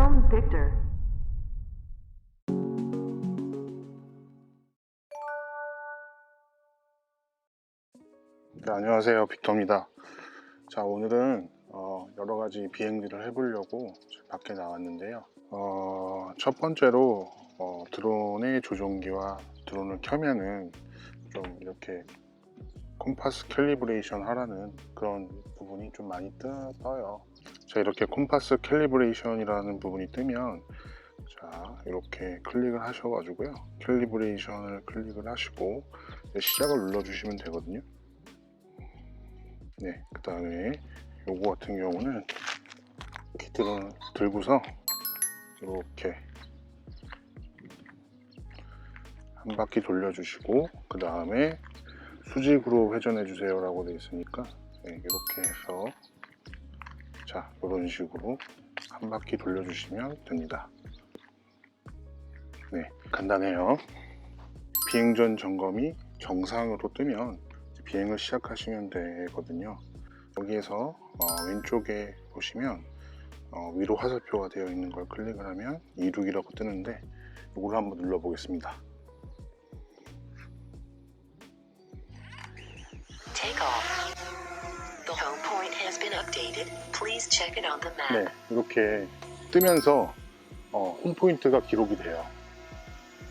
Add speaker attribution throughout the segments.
Speaker 1: Film Victor.
Speaker 2: 네, 안녕하세요, 빅터입니다. 자, 오늘은 여러 가지 비행들을 해보려고 밖에 나왔는데요. 첫 번째로 드론의 조종기와 드론을 켜면은 좀 이렇게 콤파스 캘리브레이션 하라는 그런 부분이 좀 많이 떠요. 자, 이렇게 콤파스 캘리브레이션이라는 부분이 뜨면, 자, 이렇게 클릭을 하셔가지고요, 캘리브레이션을 클릭을 하시고 시작을 눌러주시면 되거든요. 네, 그 다음에 요거 같은 경우는 이렇게 들고서 이렇게 한 바퀴 돌려주시고, 그 다음에 수직으로 회전해 주세요 라고 되어 있으니까, 네, 이렇게 해서, 자, 이런 식으로 한 바퀴 돌려주시면 됩니다. 네, 간단해요. 비행 전 점검이 정상으로 뜨면 비행을 시작하시면 되거든요. 여기에서 왼쪽에 보시면 위로 화살표가 되어 있는 걸 클릭을 하면 이륙이라고 뜨는데, 이걸 한번 눌러 보겠습니다. 네, 이렇게 뜨면서 홈포인트가 기록이 돼요.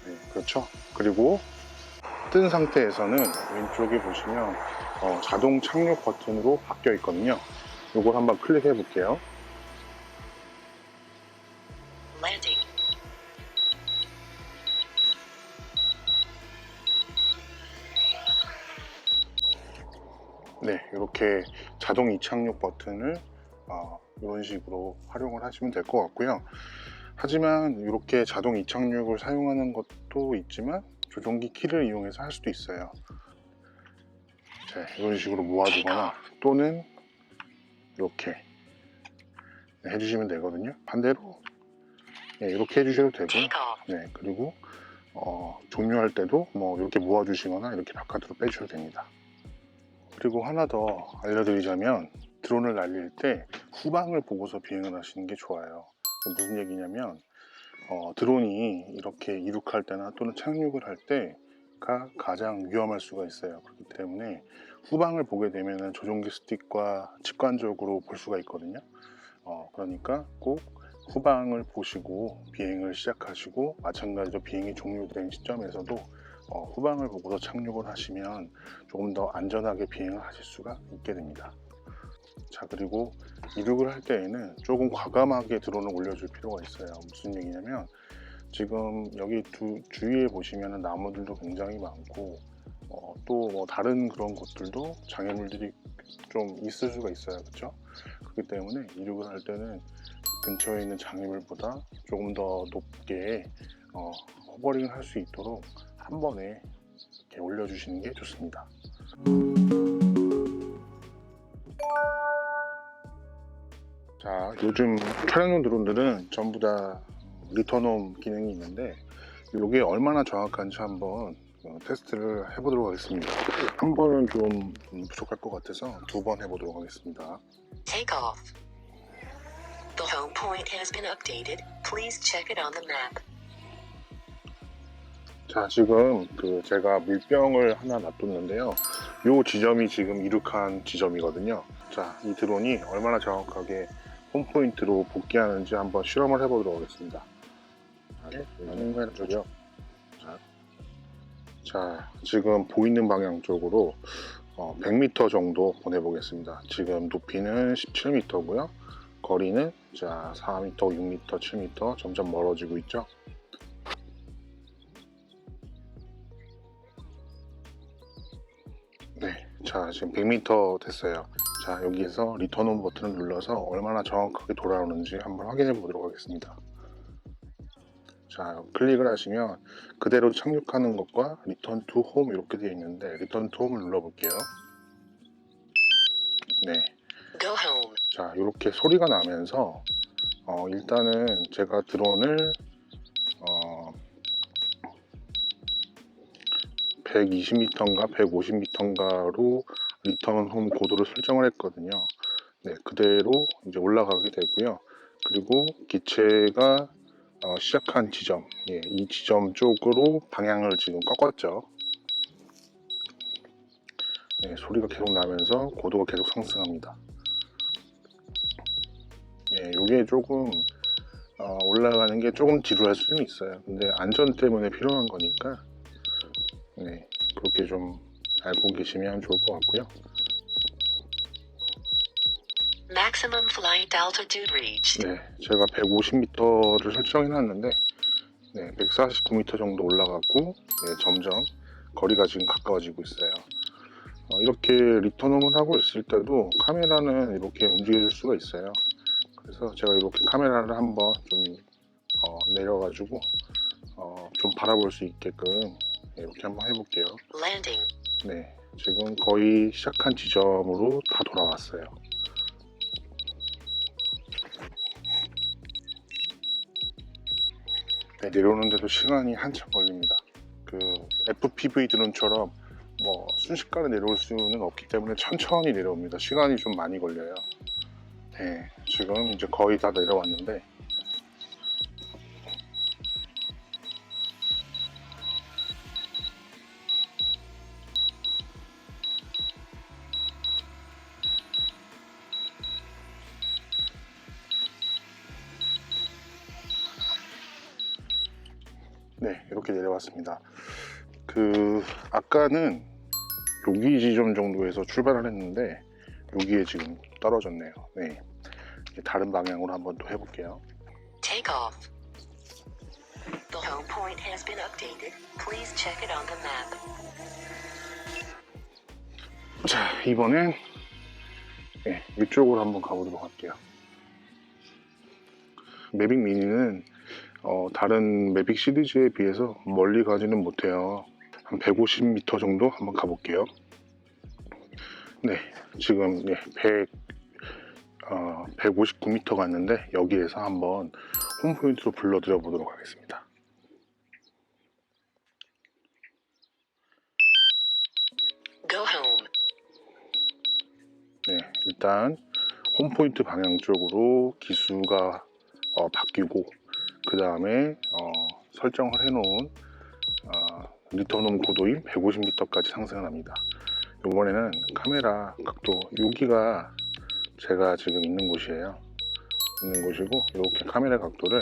Speaker 2: 네, 그렇죠. 그리고 뜬 상태에서는 왼쪽에 보시면 자동 착륙 버튼으로 바뀌어 있거든요. 이걸 한번 클릭해 볼게요. 네, 이렇게 자동 이착륙 버튼을 이런 식으로 활용을 하시면 될 것 같고요. 하지만 이렇게 자동 이착륙을 사용하는 것도 있지만 조종기 키를 이용해서 할 수도 있어요. 자, 이런 식으로 모아주거나 또는 이렇게 해주시면 되거든요. 반대로 이렇게 해주셔도 되고요. 네, 그리고 종료할 때도 뭐 이렇게 모아주시거나 이렇게 바깥으로 빼주셔도 됩니다. 그리고 하나 더 알려드리자면, 드론을 날릴 때 후방을 보고서 비행을 하시는 게 좋아요. 무슨 얘기냐면, 드론이 이렇게 이륙할 때나 또는 착륙을 할 때가 가장 위험할 수가 있어요. 그렇기 때문에 후방을 보게 되면 조종기 스틱과 직관적으로 볼 수가 있거든요. 그러니까 꼭 후방을 보시고 비행을 시작하시고, 마찬가지로 비행이 종료된 시점에서도 후방을 보고서 착륙을 하시면 조금 더 안전하게 비행을 하실 수가 있게 됩니다. 자, 그리고 이륙을 할 때에는 조금 과감하게 드론을 올려줄 필요가 있어요. 무슨 얘기냐면, 지금 여기 주위에 보시면 나무들도 굉장히 많고, 또 뭐 다른 그런 곳들도 장애물들이 좀 있을 수가 있어요. 그렇죠? 그렇기 때문에 이륙을 할 때는 근처에 있는 장애물보다 조금 더 높게 호버링을 할 수 있도록 한 번에 이렇게 올려주시는 게 좋습니다. 자, 요즘 촬영용 드론들은 전부 다 리턴홈 기능이 있는데, 이게 얼마나 정확한지 한번 테스트를 해보도록 하겠습니다. 한 번은 좀 부족할 것 같아서 두 번 해보도록 하겠습니다.
Speaker 3: Take off. The home point has been updated. Please check it on the map.
Speaker 2: 자, 지금 제가 물병을 하나 놔뒀는데요. 이 지점이 지금 이륙한 지점이거든요. 자, 이 드론이 얼마나 정확하게 홈포인트로 복귀하는지 한번 실험을 해보도록 하겠습니다. 네, 자, 지금 보이는 방향 쪽으로 100m 정도 보내보겠습니다. 지금 높이는 17m고요. 거리는 자 4m, 6m, 7m 점점 멀어지고 있죠. 네, 자 지금 100m 됐어요. 자, 여기에서 리턴온 버튼을 눌러서 얼마나 정확하게 돌아오는지 한번 확인해 보도록 하겠습니다. 자, 클릭을 하시면 그대로 착륙하는 것과 리턴 투 홈 이렇게 되어 있는데, 리턴 투 홈을 눌러볼게요. 네.
Speaker 3: Go home.
Speaker 2: 자, 이렇게 소리가 나면서 일단은 제가 드론을 120m인가 150m인가로 리턴 홈 고도를 설정을 했거든요. 네, 그대로 이제 올라가게 되고요. 그리고 기체가 시작한 지점, 이 지점 쪽으로 방향을 지금 꺾었죠. 소리가 계속 나면서 고도가 계속 상승합니다. 이게 조금 올라가는 게 조금 지루할 수는 있어요. 근데 안전 때문에 필요한 거니까 그렇게 좀 알고 계시면 좋을 것 같고요.
Speaker 3: Maximum flight altitude reached.
Speaker 2: 제가 150m를 설정해 놨는데 149m 정도 올라갔고 점점 거리가 지금 가까워지고 있어요. 이렇게 리턴홈을 하고 있을 때도 카메라는 이렇게 움직여줄 수가 있어요. 그래서 제가 이렇게 카메라를 한번 좀 내려가지고 좀 바라볼 수 있게끔 이렇게 한번 해볼게요.
Speaker 3: Landing.
Speaker 2: 지금 거의 시작한 지점으로 다 돌아왔어요. 내려오는데도 시간이 한참 걸립니다. 그 FPV 드론처럼 뭐 순식간에 내려올 수는 없기 때문에 천천히 내려옵니다. 시간이 좀 많이 걸려요. 지금 이제 거의 다 내려왔는데 이렇게 내려왔습니다. 아까는 여기 지점 정도에서 출발을 했는데 여기에 지금 떨어졌네요. 다른 방향으로 한번 또 해볼게요.
Speaker 3: Take off. The home point has been updated. Please check it on the map.
Speaker 2: 자, 이번엔 이쪽으로 한번 가보도록 할게요. 매빅 미니는 다른 매빅 시리즈에 비해서 멀리 가지는 못해요. 한 150m 정도 한번 가볼게요. 지금 159m 갔는데 여기에서 한번 홈포인트로 불러드려 보도록 하겠습니다.
Speaker 3: Go home.
Speaker 2: 일단 홈포인트 방향 쪽으로 기수가 바뀌고 그 다음에 설정을 해놓은 리턴홈 고도인 150m까지 상승을 합니다. 이번에는 카메라 각도, 여기가 제가 지금 있는 곳이에요. 있는 곳이고 이렇게 카메라 각도를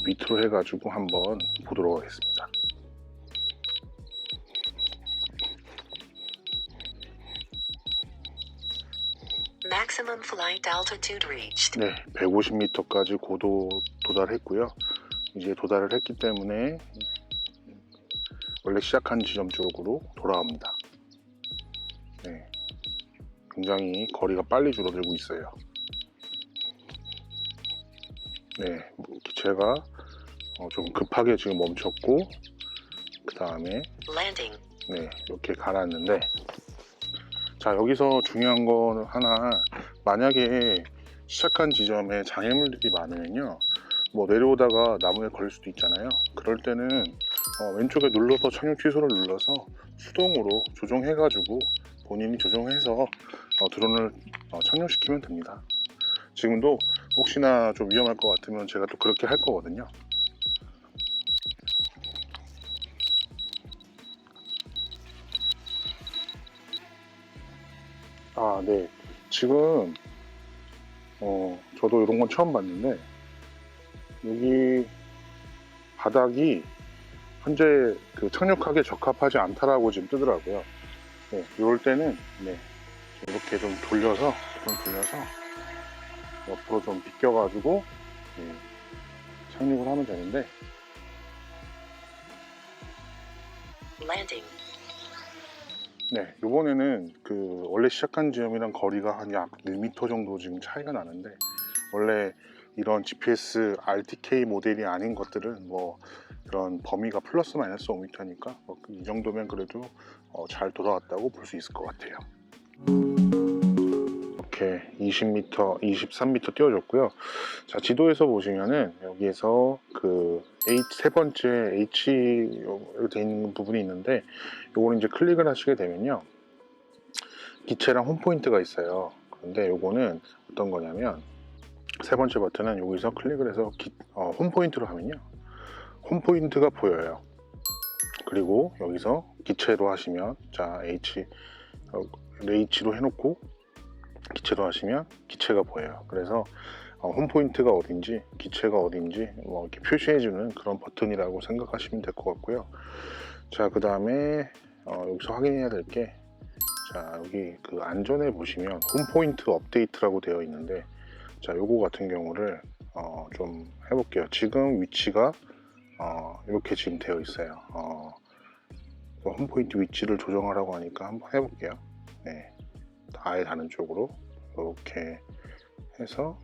Speaker 2: 밑으로 해가지고 한번 보도록 하겠습니다.
Speaker 3: Maximum flight altitude reached.
Speaker 2: 150m까지 고도 도달했고요. 이제 도달을 했기 때문에 원래 시작한 지점 쪽으로 돌아옵니다. 굉장히 거리가 빨리 줄어들고 있어요. 기체가 좀 급하게 지금 멈췄고 그 다음에
Speaker 3: Landing.
Speaker 2: 이렇게 가라앉는데, 자, 여기서 중요한 건 하나, 만약에 시작한 지점에 장애물들이 많으면요, 뭐 내려오다가 나무에 걸릴 수도 있잖아요. 그럴 때는 왼쪽에 눌러서 착륙 취소를 눌러서 수동으로 조정해가지고 본인이 조정해서 드론을 착륙시키면 됩니다. 지금도 혹시나 좀 위험할 것 같으면 제가 또 그렇게 할 거거든요. 지금 저도 이런 건 처음 봤는데 여기 바닥이 현재 착륙하기에 적합하지 않다라고 지금 뜨더라고요. 이럴 때는 이렇게 좀 돌려서 옆으로 좀 비껴가지고 착륙을 하면 되는데,
Speaker 3: Landing.
Speaker 2: 이번에는 원래 시작한 지점이랑 거리가 한 약 1m 정도 지금 차이가 나는데, 원래 이런 GPS RTK 모델이 아닌 것들은 뭐 그런 범위가 플러스 마이너스 5m니까 이 정도면 그래도 잘 돌아왔다고 볼 수 있을 것 같아요. 이렇게 20m, 23m 띄워줬고요. 자, 지도에서 보시면은 여기에서 세 번째 H로 되어 있는 부분이 있는데, 요거는 이제 클릭을 하시게 되면요, 기체랑 홈포인트가 있어요. 그런데 요거는 어떤 거냐면 세 번째 버튼은 여기서 클릭을 해서 홈 포인트로 하면요, 홈 포인트가 보여요. 그리고 여기서 기체로 하시면, 자 H로 해놓고 기체로 하시면 기체가 보여요. 그래서 홈 포인트가 어딘지, 기체가 어딘지 뭐 이렇게 표시해주는 그런 버튼이라고 생각하시면 될 것 같고요. 자, 그 다음에 여기서 확인해야 될 게, 자 여기 그 안전에 보시면 홈 포인트 업데이트라고 되어 있는데, 자 요거 같은 경우를 좀 해볼게요. 지금 위치가 이렇게 지금 되어 있어요. 홈 포인트 위치를 조정하라고 하니까 한번 해볼게요. 네, 아예 다른 쪽으로 이렇게 해서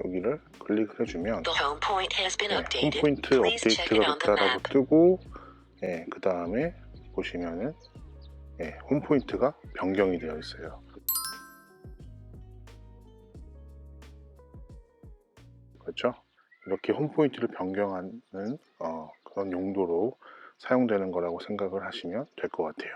Speaker 2: 여기를 클릭을 해주면
Speaker 3: The home point has been
Speaker 2: 네, 홈
Speaker 3: updated.
Speaker 2: 포인트
Speaker 3: Please check it
Speaker 2: 업데이트가
Speaker 3: on the
Speaker 2: 됐다라고
Speaker 3: map.
Speaker 2: 뜨고, 그 다음에 보시면은 홈 포인트가 변경이 되어 있어요. 그렇죠? 이렇게 홈 포인트를 변경하는 그런 용도로 사용되는 거라고 생각을 하시면 될 것 같아요.